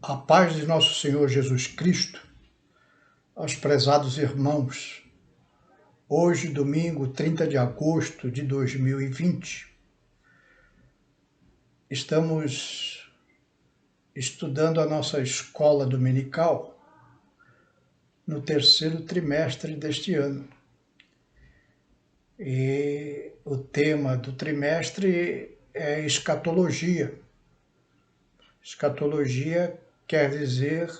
A paz de nosso Senhor Jesus Cristo, aos prezados irmãos, hoje, domingo, 30 de agosto de 2020, estamos estudando a nossa escola dominical no terceiro trimestre deste ano. E o tema do trimestre é escatologia. Escatologia quer dizer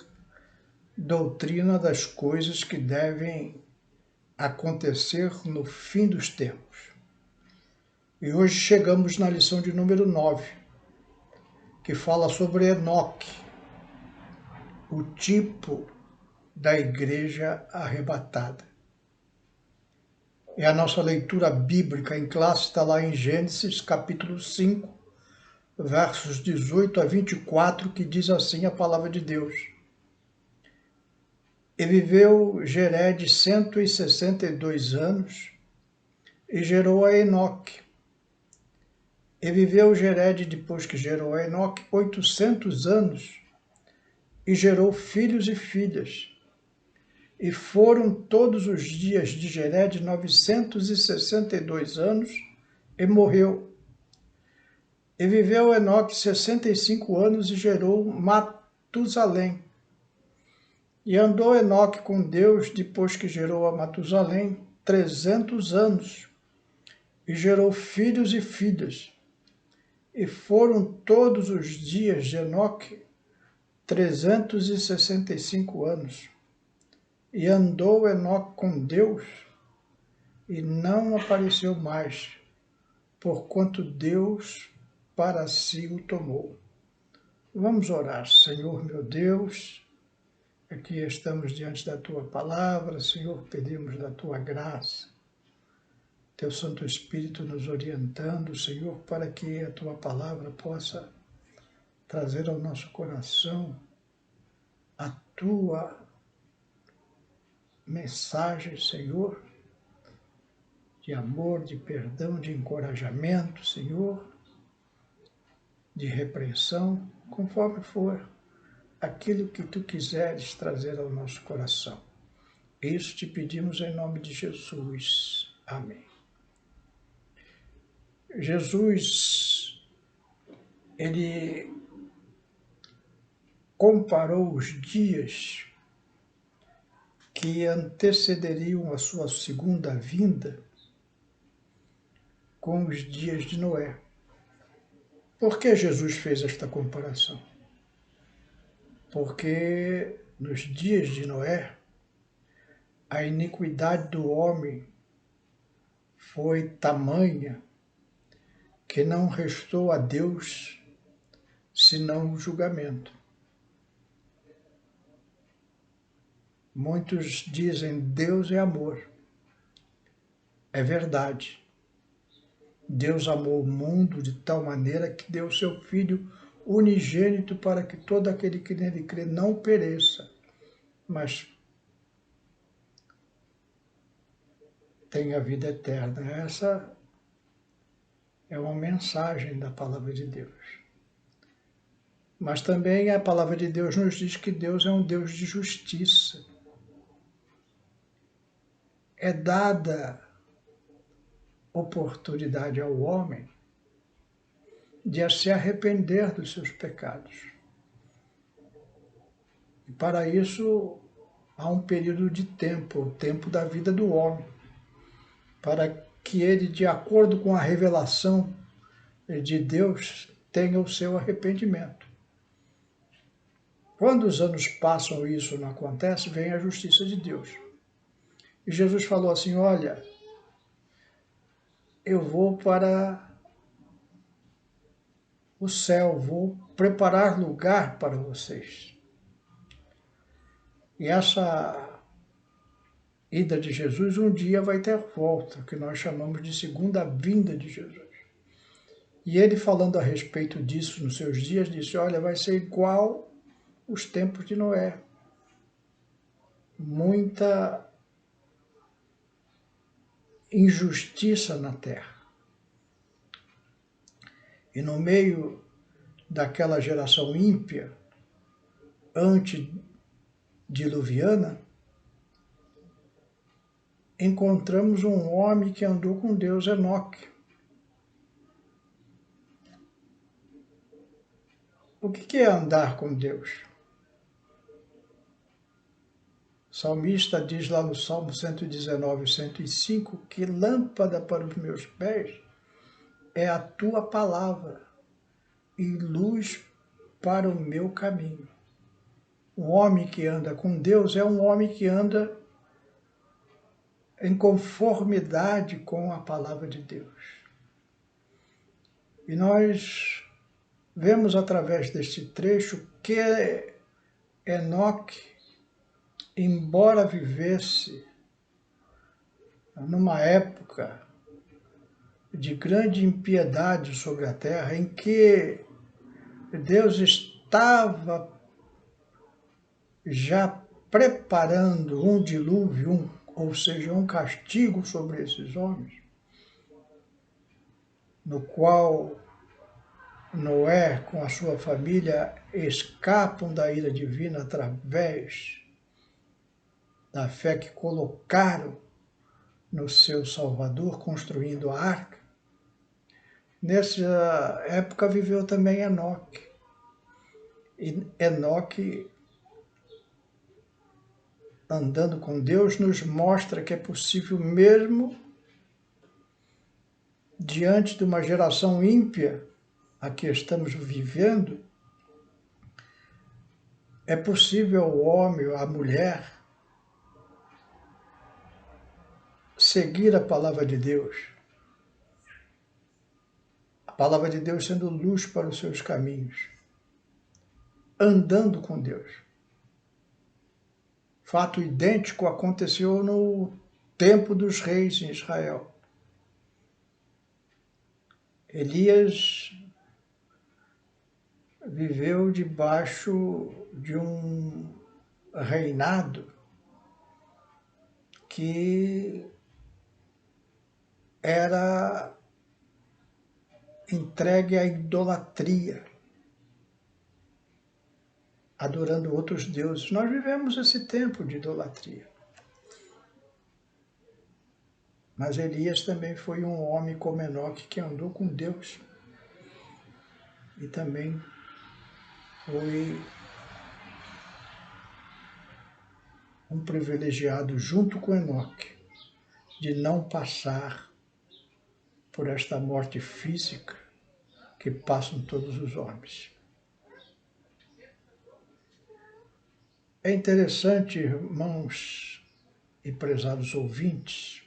doutrina das coisas que devem acontecer no fim dos tempos. E hoje chegamos na lição de número 9, que fala sobre Enoque, o tipo da igreja arrebatada. E a nossa leitura bíblica em classe está lá em Gênesis capítulo 5, versos 18 a 24, que diz assim a palavra de Deus. E viveu Jered 162 anos e gerou a Enoque. E viveu Jered, depois que gerou a Enoque, 800 anos e gerou filhos e filhas. E foram todos os dias de Jered 962 anos e morreu. E viveu Enoque 65 anos e gerou Matusalém. E andou Enoque com Deus, depois que gerou a Matusalém, 300 anos, e gerou filhos e filhas. E foram todos os dias de Enoque 365 anos. E andou Enoque com Deus, e não apareceu mais, porquanto Deus para si o tomou. Vamos orar. Senhor meu Deus, aqui estamos diante da Tua palavra, Senhor, pedimos da Tua graça, Teu Santo Espírito nos orientando, Senhor, para que a Tua palavra possa trazer ao nosso coração a Tua mensagem, Senhor, de amor, de perdão, de encorajamento, Senhor, de repreensão, conforme for aquilo que Tu quiseres trazer ao nosso coração. Isso te pedimos em nome de Jesus. Amém. Jesus, ele comparou os dias que antecederiam a sua segunda vinda com os dias de Noé. Por que Jesus fez esta comparação? Porque nos dias de Noé, a iniquidade do homem foi tamanha que não restou a Deus senão o julgamento. Muitos dizem Deus é amor. É verdade. Deus amou o mundo de tal maneira que deu seu Filho unigênito para que todo aquele que nele crê não pereça, mas tenha vida eterna. Essa é uma mensagem da palavra de Deus. Mas também a palavra de Deus nos diz que Deus é um Deus de justiça. É dada oportunidade ao homem de se arrepender dos seus pecados. E para isso há um período de tempo, o tempo da vida do homem, para que ele, de acordo com a revelação de Deus, tenha o seu arrependimento. Quando os anos passam e isso não acontece, vem a justiça de Deus. E Jesus falou assim, olha, eu vou para o céu, vou preparar lugar para vocês. E essa ida de Jesus um dia vai ter volta, que nós chamamos de segunda vinda de Jesus. E ele, falando a respeito disso nos seus dias, disse, olha, vai ser igual os tempos de Noé. Muita injustiça na terra. E no meio daquela geração ímpia, antediluviana, encontramos um homem que andou com Deus, Enoque. O que é andar com Deus? O salmista diz lá no Salmo 119, 105, que lâmpada para os meus pés é a tua palavra e luz para o meu caminho. Um homem que anda com Deus é um homem que anda em conformidade com a palavra de Deus. E nós vemos através deste trecho que Enoque, embora vivesse numa época de grande impiedade sobre a terra, em que Deus estava já preparando um dilúvio, ou seja, um castigo sobre esses homens, no qual Noé, com a sua família, escapam da ira divina através da fé que colocaram no seu Salvador, construindo a arca. Nessa época viveu também Enoque. E Enoque, andando com Deus, nos mostra que é possível mesmo diante de uma geração ímpia a que estamos vivendo, é possível o homem ou a mulher seguir a palavra de Deus. A palavra de Deus sendo luz para os seus caminhos, andando com Deus. Fato idêntico aconteceu no tempo dos reis em Israel. Elias viveu debaixo de um reinado que era entregue à idolatria, adorando outros deuses. Nós vivemos esse tempo de idolatria. Mas Elias também foi um homem como Enoque que andou com Deus e também foi um privilegiado junto com Enoque de não passar por esta morte física que passam todos os homens. É interessante, irmãos e prezados ouvintes,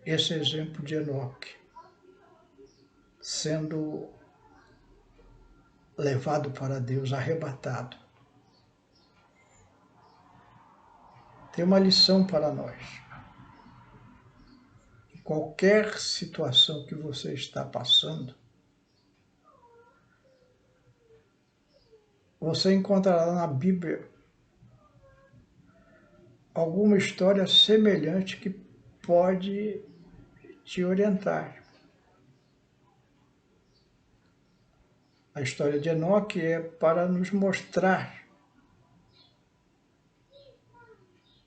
esse exemplo de Enoque sendo levado para Deus, arrebatado. Tem uma lição para nós. Em qualquer situação que você está passando, você encontrará na Bíblia alguma história semelhante que pode te orientar. A história de Enoque é para nos mostrar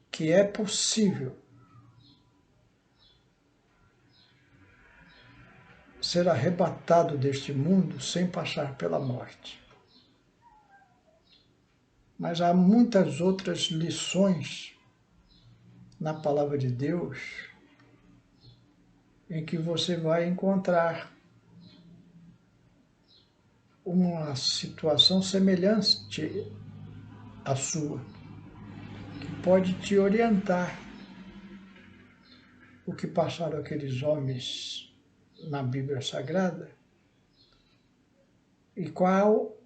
que é possível ser arrebatado deste mundo sem passar pela morte. Mas há muitas outras lições na palavra de Deus em que você vai encontrar uma situação semelhante à sua, que pode te orientar o que passaram aqueles homens na Bíblia Sagrada e qual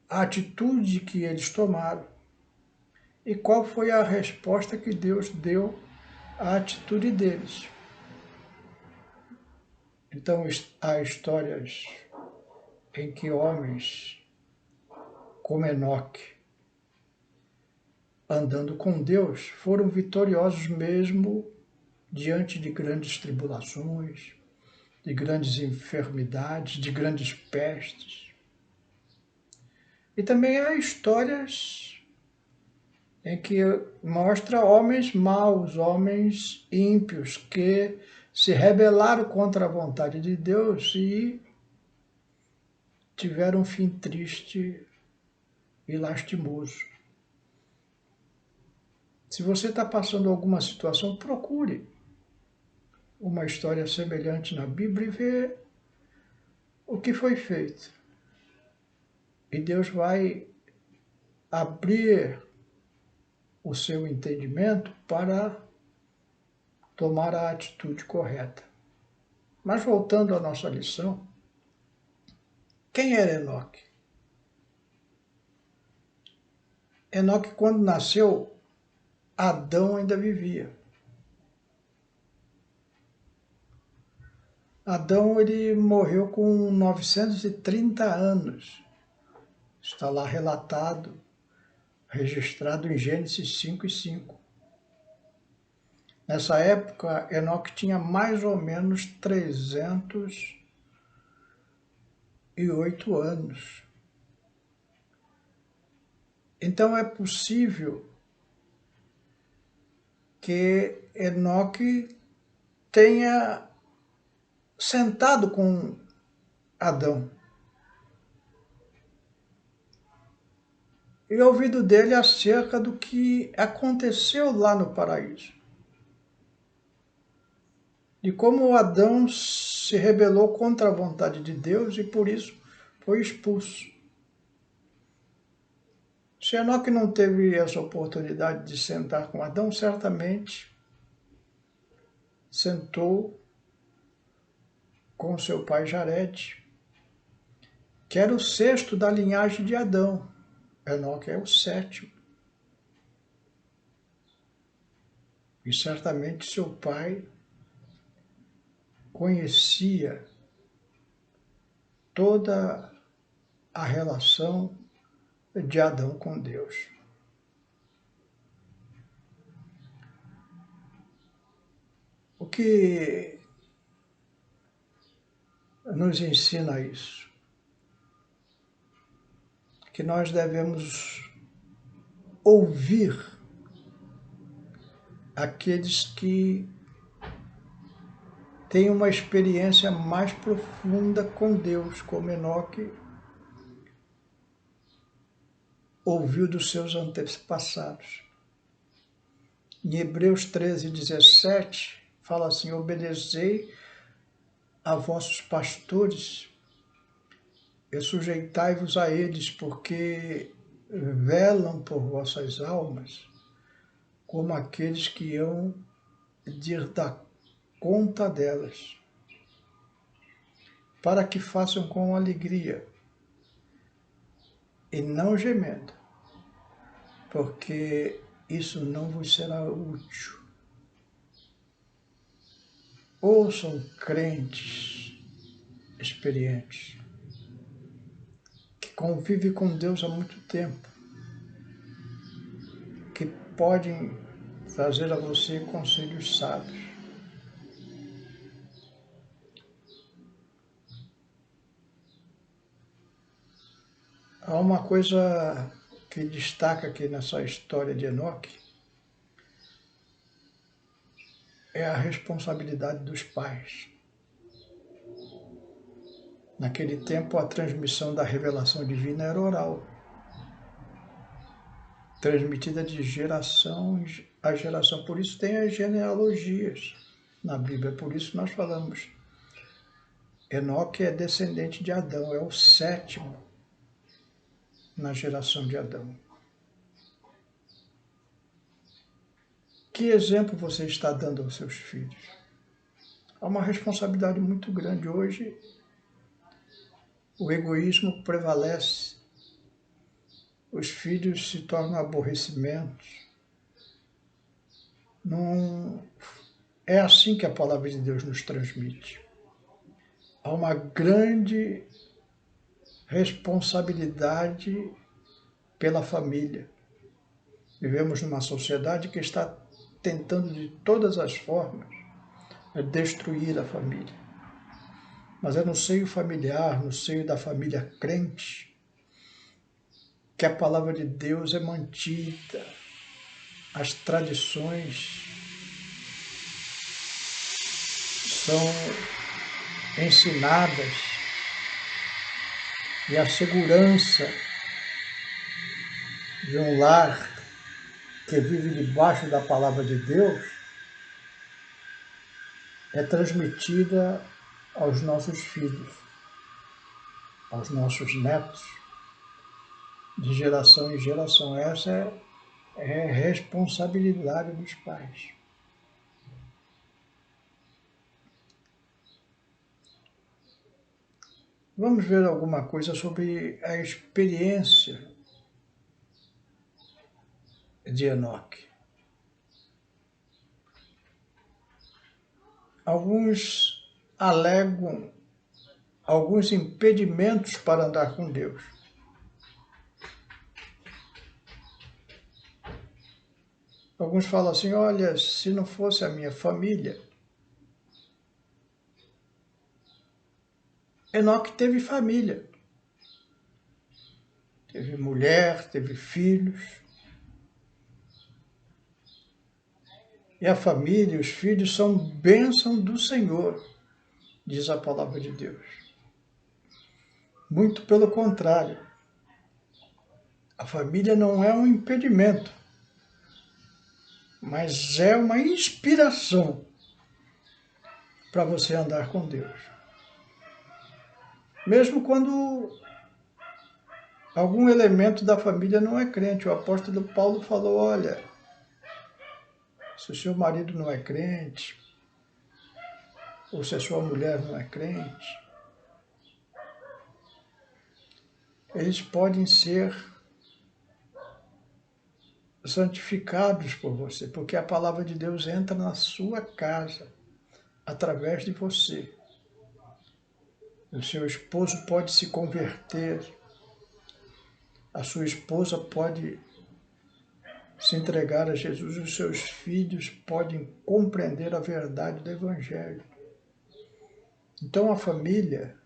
a atitude que eles tomaram e qual foi a resposta que Deus deu à atitude deles. Então, há histórias em que homens como Enoque, andando com Deus, foram vitoriosos mesmo diante de grandes tribulações, de grandes enfermidades, de grandes pestes. E também há histórias em que mostra homens maus, homens ímpios, que se rebelaram contra a vontade de Deus e tiveram um fim triste e lastimoso. Se você está passando alguma situação, procure uma história semelhante na Bíblia e vê o que foi feito. E Deus vai abrir o seu entendimento para tomar a atitude correta. Mas voltando à nossa lição, quem era Enoque? Enoque, quando nasceu, Adão ainda vivia. Adão, ele morreu com 930 anos. Está lá relatado, registrado em Gênesis 5:5. Nessa época, Enoque tinha mais ou menos 308 anos. Então é possível que Enoque tenha sentado com Adão e ouvido dele acerca do que aconteceu lá no paraíso, de como Adão se rebelou contra a vontade de Deus e por isso foi expulso. Se Enoque não teve essa oportunidade de sentar com Adão, certamente sentou com seu pai Jared, que era o sexto da linhagem de Adão. Enoque é o sétimo. E certamente seu pai conhecia toda a relação de Adão com Deus. O que nos ensina isso? Que nós devemos ouvir aqueles que têm uma experiência mais profunda com Deus, como Enoque ouviu dos seus antepassados. Em Hebreus 13:17, fala assim: obedecei a vossos pastores e sujeitai-vos a eles, porque velam por vossas almas, como aqueles que hão de dar conta delas, para que façam com alegria e não gemendo, porque isso não vos será útil. Ouçam crentes experientes, que convivem com Deus há muito tempo, que podem trazer a você conselhos sábios. Há uma coisa que destaca aqui nessa história de Enoque, é a responsabilidade dos pais. Naquele tempo, a transmissão da revelação divina era oral, transmitida de geração a geração. Por isso tem as genealogias na Bíblia, por isso nós falamos. Enoque é descendente de Adão, é o sétimo na geração de Adão. Que exemplo você está dando aos seus filhos? Há uma responsabilidade muito grande hoje. O egoísmo prevalece, os filhos se tornam aborrecimentos. Não é assim que a palavra de Deus nos transmite. Há uma grande responsabilidade pela família. Vivemos numa sociedade que está tentando de todas as formas destruir a família. Mas é no seio familiar, no seio da família crente, que a palavra de Deus é mantida, as tradições são ensinadas e a segurança de um lar que vive debaixo da palavra de Deus é transmitida aos nossos filhos, aos nossos netos, de geração em geração. Essa é responsabilidade dos pais. Vamos ver alguma coisa sobre a experiência de Enoque. Alguns alegam alguns impedimentos para andar com Deus. Alguns falam assim, olha, se não fosse a minha família... Enoque teve família. Teve mulher, teve filhos. E a família e os filhos são bênção do Senhor, diz a palavra de Deus. Muito pelo contrário. A família não é um impedimento, mas é uma inspiração para você andar com Deus. Mesmo quando algum elemento da família não é crente. O apóstolo Paulo falou, olha, se o seu marido não é crente, ou se a sua mulher não é crente, eles podem ser santificados por você, porque a palavra de Deus entra na sua casa, através de você. O seu esposo pode se converter, a sua esposa pode se entregar a Jesus, os seus filhos podem compreender a verdade do Evangelho. Então a família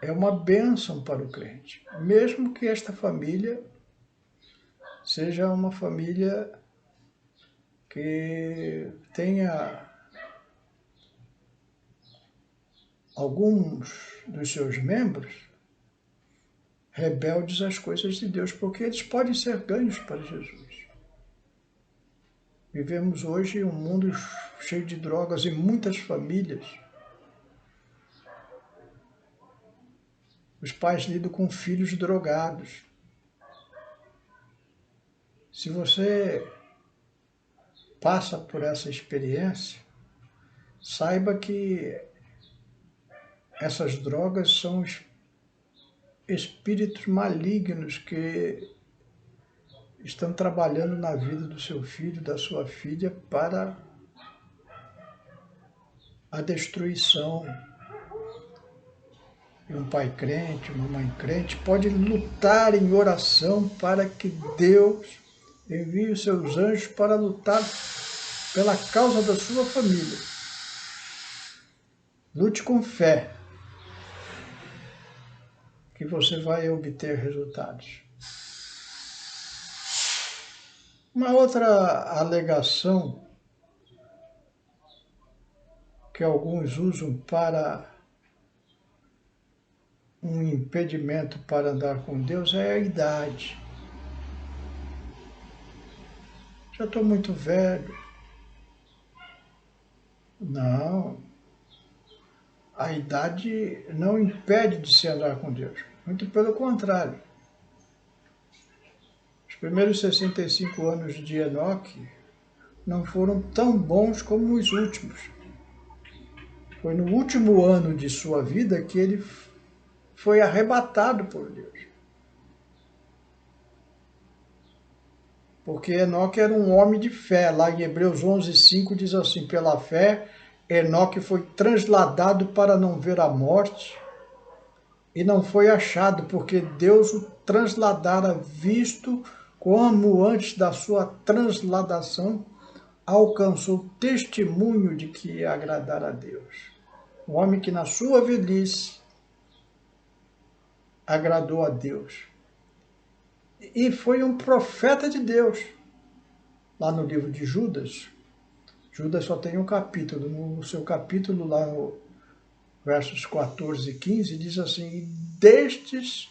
é uma bênção para o crente, mesmo que esta família seja uma família que tenha alguns dos seus membros rebeldes às coisas de Deus, porque eles podem ser ganhos para Jesus. Vivemos hoje um mundo cheio de drogas e muitas famílias. Os pais lidam com filhos drogados. Se você passa por essa experiência, saiba que essas drogas são espíritos malignos que estão trabalhando na vida do seu filho, da sua filha, para a destruição. E um pai crente, uma mãe crente, pode lutar em oração para que Deus envie os seus anjos para lutar pela causa da sua família. Lute com fé, que você vai obter resultados. Uma outra alegação que alguns usam para um impedimento para andar com Deus é a idade. Já estou muito velho. Não. A idade não impede de se andar com Deus. Muito pelo contrário. Os primeiros 65 anos de Enoque não foram tão bons como os últimos. Foi no último ano de sua vida que ele foi arrebatado por Deus. Porque Enoque era um homem de fé. Lá em Hebreus 11:5 diz assim, pela fé, Enoque foi transladado para não ver a morte e não foi achado, porque Deus o transladara, visto como antes da sua transladação alcançou testemunho de que ia agradar a Deus. Um homem que na sua velhice agradou a Deus. e foi um profeta de Deus. Lá no livro de Judas, Judas só tem um capítulo, no seu capítulo lá no versos 14 e 15, diz assim: e destes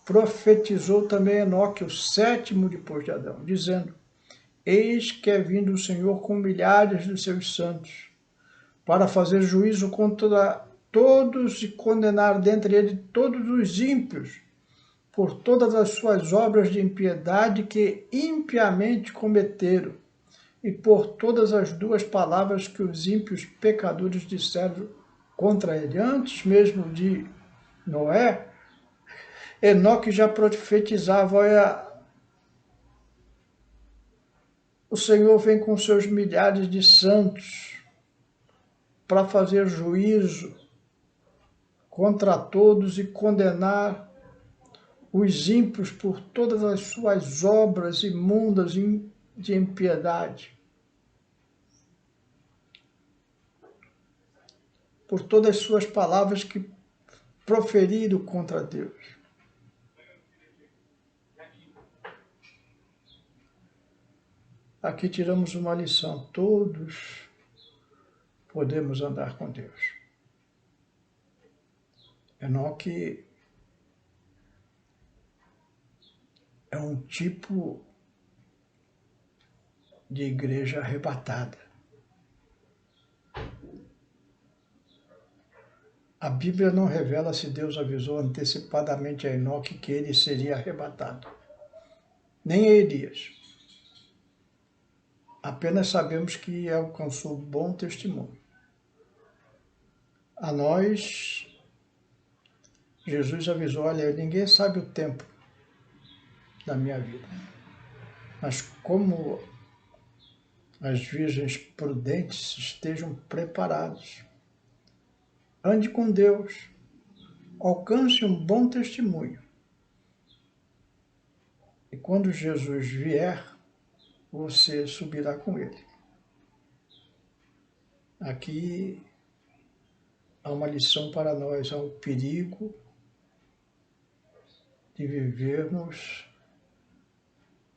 profetizou também Enoque, o sétimo depois de Adão, dizendo: eis que é vindo o Senhor com milhares de seus santos, para fazer juízo contra todos e condenar dentre eles todos os ímpios, por todas as suas obras de impiedade que impiamente cometeram, e por todas as duas palavras que os ímpios pecadores disseram contra ele. Antes mesmo de Noé, Enoque já profetizava: olha, o Senhor vem com seus milhares de santos para fazer juízo contra todos e condenar os ímpios por todas as suas obras imundas de impiedade, por todas as suas palavras que proferiram contra Deus. Aqui tiramos uma lição: todos podemos andar com Deus. Enoque é um tipo de igreja arrebatada. A Bíblia não revela se Deus avisou antecipadamente a Enoque que ele seria arrebatado, nem a Elias. Apenas sabemos que alcançou bom testemunho. A nós, Jesus avisou: olha, ninguém sabe o tempo da minha vida, mas como as virgens prudentes estejam preparados. Ande com Deus, alcance um bom testemunho. E quando Jesus vier, você subirá com ele. Aqui há uma lição para nós: há um perigo de vivermos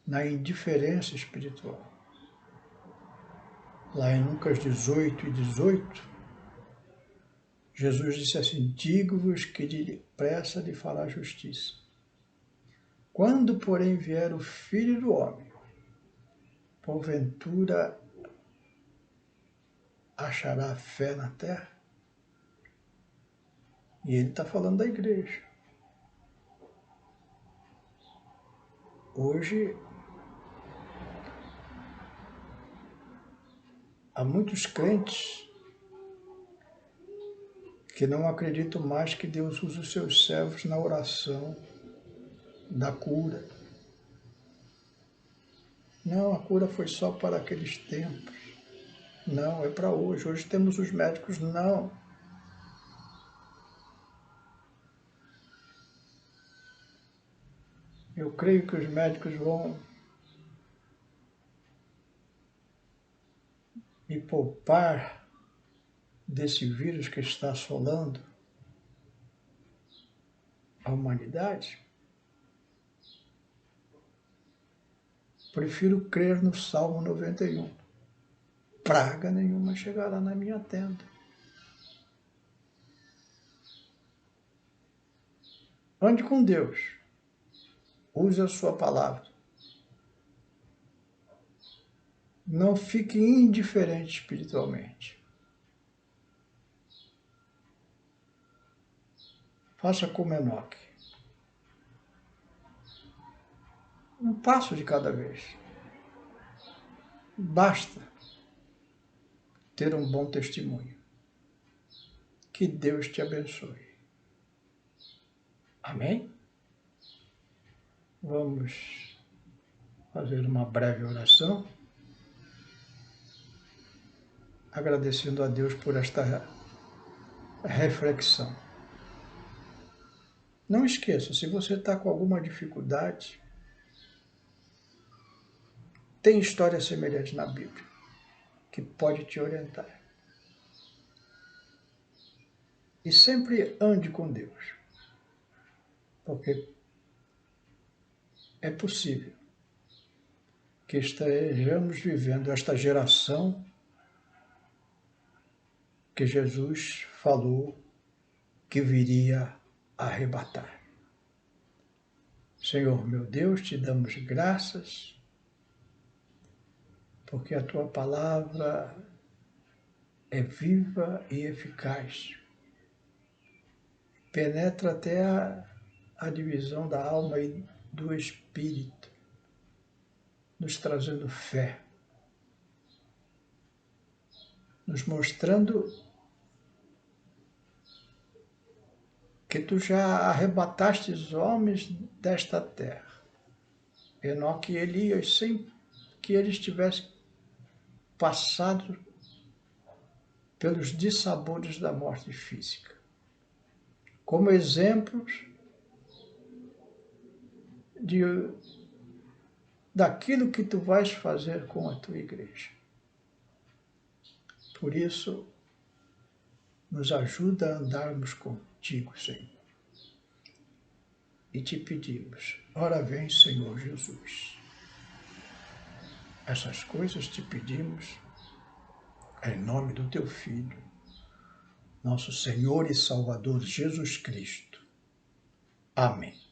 na indiferença espiritual. Lá em Lucas 18:18, Jesus disse assim: digo-vos que depressa lhe fará justiça. Quando, porém, vier o Filho do Homem, porventura achará fé na terra? E ele está falando da igreja. Hoje, há muitos crentes que não acreditam mais que Deus usa os seus servos na oração da cura. Não, a cura foi só para aqueles tempos. Não, é para hoje. Hoje temos os médicos. Não. Eu creio que os médicos vão me poupar desse vírus que está assolando a humanidade. Prefiro crer no Salmo 91. Praga nenhuma chegará na minha tenda. Ande com Deus. Use a sua palavra. Não fique indiferente espiritualmente. Faça como Enoque. Um passo de cada vez. Basta ter um bom testemunho. Que Deus te abençoe. Amém? Vamos fazer uma breve oração, agradecendo a Deus por esta reflexão. Não esqueça, se você está com alguma dificuldade, tem histórias semelhantes na Bíblia que pode te orientar. E sempre ande com Deus, porque é possível que estejamos vivendo esta geração que Jesus falou que viria arrebatar. Senhor meu Deus, te damos graças, porque a tua palavra é viva e eficaz. Penetra até a divisão da alma e do espírito, nos trazendo fé, nos mostrando que tu já arrebataste os homens desta terra. Enoque e Elias, sem que eles tivessem passado pelos dissabores da morte física, como exemplos daquilo que tu vais fazer com a tua igreja. Por isso, nos ajuda a andarmos contigo, Senhor. E te pedimos, ora vem, Senhor Jesus. Essas coisas te pedimos em nome do teu Filho, nosso Senhor e Salvador Jesus Cristo. Amém.